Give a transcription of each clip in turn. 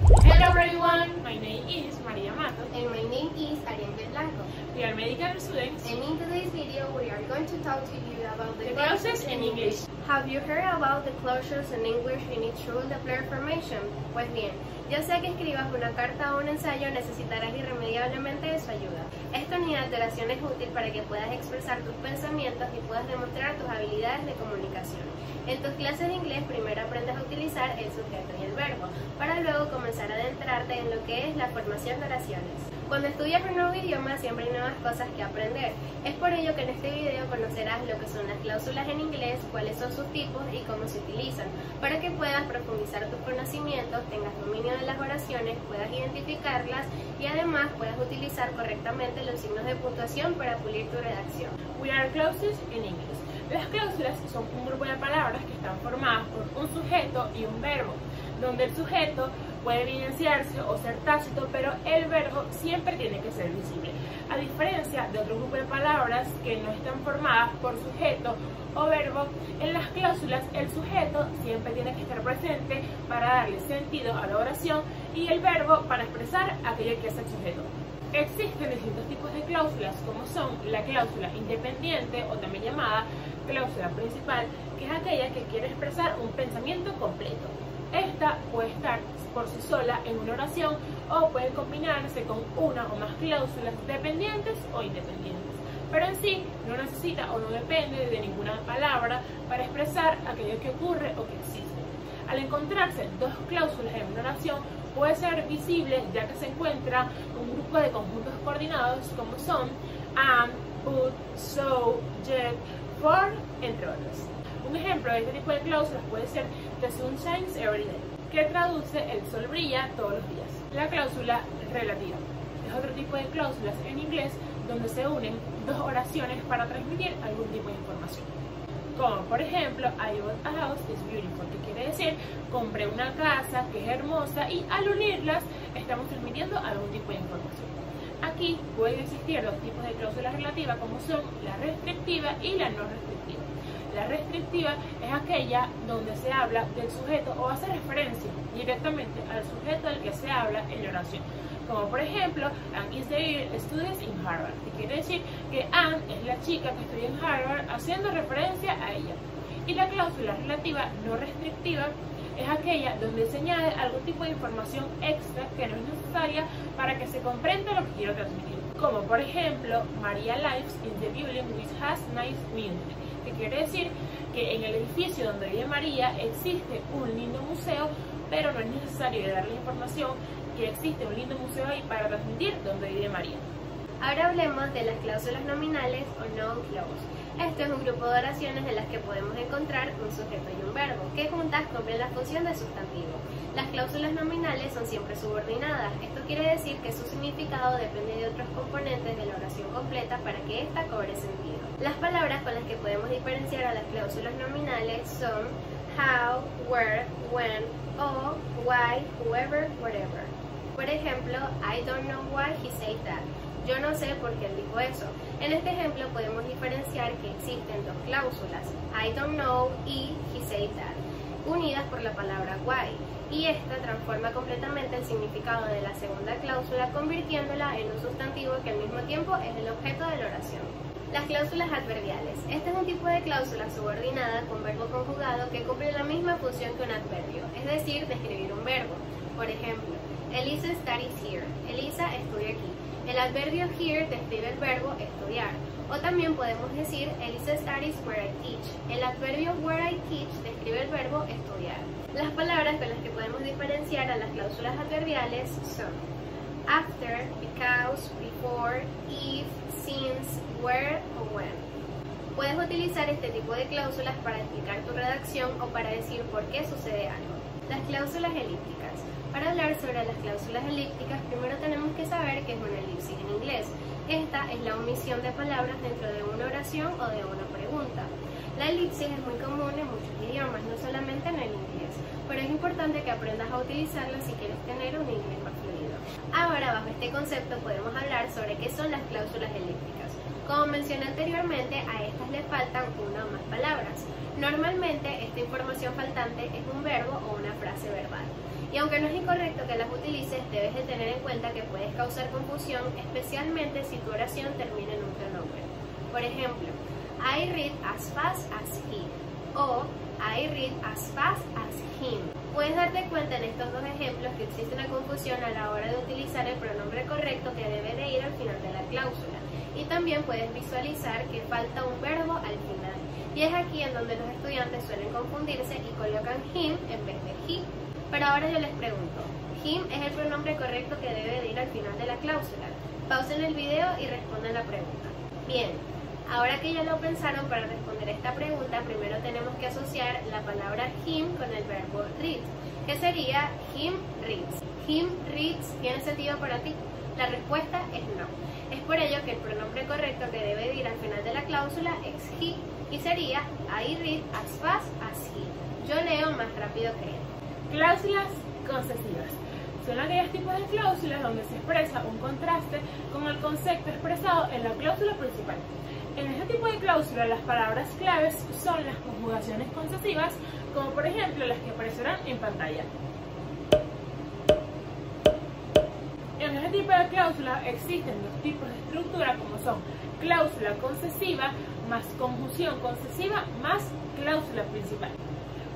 Hello everyone, my name is Maria Matos and my name is Ariel Blanco. We are medical students And in today's video we are going to talk to you about the clauses in English. Have you heard about the clauses in English in its rule of player formation? Pues bien, ya sea que escribas una carta o un ensayo, necesitarás irremediablemente de su ayuda. Esta unidad de oración es útil para que puedas expresar tus pensamientos y puedas demostrar tus habilidades de comunicación. En tus clases de inglés primero aprendes a utilizar el sujeto y el verbo, para luego comenzar a adentrarte en lo que es la formación de oraciones. Cuando estudias un nuevo idioma siempre hay nuevas cosas que aprender. Es por ello que en este video conocerás lo que son las cláusulas en inglés, cuáles son sus tipos y cómo se utilizan, para que puedas profundizar tus conocimientos, tengas dominio de las oraciones, puedas identificarlas y además puedas utilizar correctamente los signos de puntuación para pulir tu redacción. We are clauses in English. Las cláusulas son un grupo de palabras que están formadas por un sujeto y un verbo, donde el sujeto puede evidenciarse o ser tácito, pero el verbo siempre tiene que ser visible, a diferencia de otro grupo de palabras que no están formadas por sujeto o verbo. En las cláusulas el sujeto siempre tiene que estar presente para darle sentido a la oración y el verbo para expresar aquello que hace el sujeto. Existen distintos tipos de cláusulas, como son la cláusula independiente o también llamada cláusula principal, que es aquella que quiere expresar un pensamiento completo. Esta puede estar por sí sola en una oración o puede combinarse con una o más cláusulas dependientes o independientes, pero en sí no necesita o no depende de ninguna palabra para expresar aquello que ocurre o que existe. Al encontrarse dos cláusulas en una oración puede ser visible ya que se encuentra un grupo de conjuntos coordinados como son and, but, so, yet, for, entre otros. Un ejemplo de este tipo de cláusulas puede ser the sun shines every day, que traduce el sol brilla todos los días. La cláusula relativa es otro tipo de cláusulas en inglés donde se unen dos oraciones para transmitir algún tipo de información. Como por ejemplo, I bought a house is beautiful, que quiere decir compré una casa que es hermosa, y al unirlas estamos transmitiendo algún tipo de información. Aquí pueden existir dos tipos de cláusulas relativas, como son la restrictiva y la no restrictiva. La restrictiva es aquella donde se habla del sujeto o hace referencia directamente al sujeto del que se habla en la oración. Como por ejemplo, Anne is the girl studies in Harvard, que quiere decir que Anne es la chica que estudia en Harvard, haciendo referencia a ella. Y la cláusula relativa no restrictiva es aquella donde se añade algún tipo de información extra que no es necesaria para que se comprenda lo que quiero transmitir. Como por ejemplo, Maria lives in the building which has nice music, que quiere decir que en el edificio donde vive María existe un lindo museo, pero no es necesario darle información que existe un lindo museo ahí para transmitir donde vive María. Ahora hablemos de las cláusulas nominales o noun clause. Este es un grupo de oraciones en las que podemos encontrar un sujeto y un verbo, que juntas cumplen la función de sustantivo. Las cláusulas nominales son siempre subordinadas. Esto quiere decir que su significado depende de otros componentes de la oración completa para que ésta cobre sentido. Las palabras con las que podemos diferenciar a las cláusulas nominales son how, where, when, o, why, whoever, whatever. Por ejemplo, I don't know why he said that. Yo no sé por qué él dijo eso. En este ejemplo podemos diferenciar que existen dos cláusulas, I don't know y he said that, unidas por la palabra why, y esta transforma completamente el significado de la segunda cláusula, convirtiéndola en un sustantivo que al mismo tiempo es el objeto de la oración. Las cláusulas adverbiales. Este es un tipo de cláusula subordinada con verbo conjugado que cumple la misma función que un adverbio, es decir, describir un verbo. Por ejemplo, Elisa studies here. Elisa estudia aquí. El adverbio here describe el verbo estudiar. O también podemos decir Elisa studies where I teach. El adverbio where I teach describe el verbo estudiar. Las palabras con las que podemos diferenciar a las cláusulas adverbiales son after, because, before, if, since, where o when. Puedes utilizar este tipo de cláusulas para explicar tu redacción o para decir por qué sucede algo. Las cláusulas elípticas. Para hablar sobre las cláusulas elípticas, primero tenemos que saber qué es una elipsis en inglés. Esta es la omisión de palabras dentro de una oración o de una pregunta. La elipsis es muy común en muchos idiomas, no solamente en el inglés, pero es importante que aprendas a utilizarla si quieres tener un inglés más fluido. Ahora, bajo este concepto podemos hablar sobre qué son las cláusulas elípticas. Como mencioné anteriormente, a estas le faltan una o más palabras. Normalmente esta información faltante es un verbo o una frase verbal. Y aunque no es incorrecto que las utilicemos, en cuenta que puedes causar confusión, especialmente si tu oración termina en un pronombre. Por ejemplo, I read as fast as he o I read as fast as him. Puedes darte cuenta en estos dos ejemplos que existe una confusión a la hora de utilizar el pronombre correcto que debe de ir al final de la cláusula. Y también puedes visualizar que falta un verbo al final. Y es aquí en donde los estudiantes suelen confundirse y colocan him en vez de he. Pero ahora yo les pregunto, ¿him es el pronombre correcto que debe de ir al final de la cláusula? Pausen el video y respondan la pregunta. Bien, ahora que ya lo pensaron, para responder esta pregunta, primero tenemos que asociar la palabra him con el verbo read, que sería him reads. Him reads, ¿tiene sentido para ti? La respuesta es no. Es por ello que el pronombre correcto que debe ir al final de la cláusula es he, y sería I read as fast as he. Yo leo más rápido que él. Cláusulas concesivas. Son aquellos tipos de cláusulas donde se expresa un contraste con el concepto expresado en la cláusula principal. En este tipo de cláusula, las palabras claves son las conjugaciones concesivas, como por ejemplo las que aparecerán en pantalla. En este tipo de cláusula existen dos tipos de estructura, como son cláusula concesiva más conjunción concesiva más cláusula principal.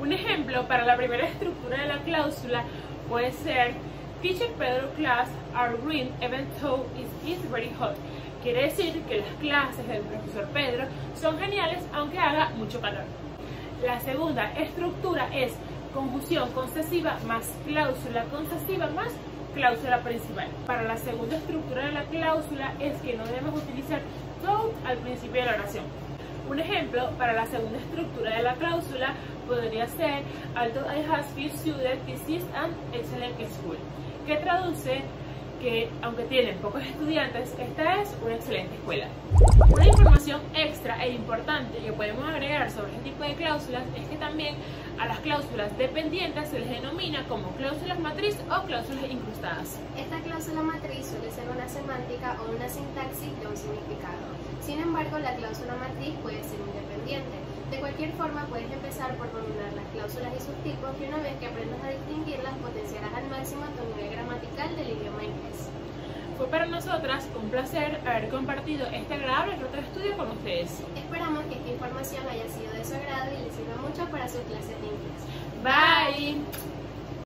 Un ejemplo para la primera estructura de la cláusula puede ser Teacher Pedro class are green even though it is very hot. Quiere decir que las clases del profesor Pedro son geniales aunque haga mucho calor. La segunda estructura es conjunción concesiva más cláusula concesiva más cláusula principal. Para la segunda estructura de la cláusula es que no debemos utilizar though al principio de la oración. Un ejemplo para la segunda estructura de la cláusula podría ser Although I have few students, this is an excellent school, que traduce que aunque tienen pocos estudiantes, esta es una excelente escuela. Una información extra e importante que podemos agregar sobre este tipo de cláusulas es que también a las cláusulas dependientes se les denomina como cláusulas matriz o cláusulas incrustadas. Esta cláusula matriz suele ser una semántica o una sintaxis de un significado. Sin embargo, la cláusula matriz puede ser independiente. De cualquier forma, puedes empezar por dominar las cláusulas y sus tipos, y una vez que aprendas a distinguirlas, potenciarás al máximo tu nivel gramatical del idioma inglés. Fue para nosotras un placer haber compartido este agradable reto de estudio con ustedes. Esperamos que esta información haya sido de su agrado y les sirva mucho para sus clases de inglés. Bye.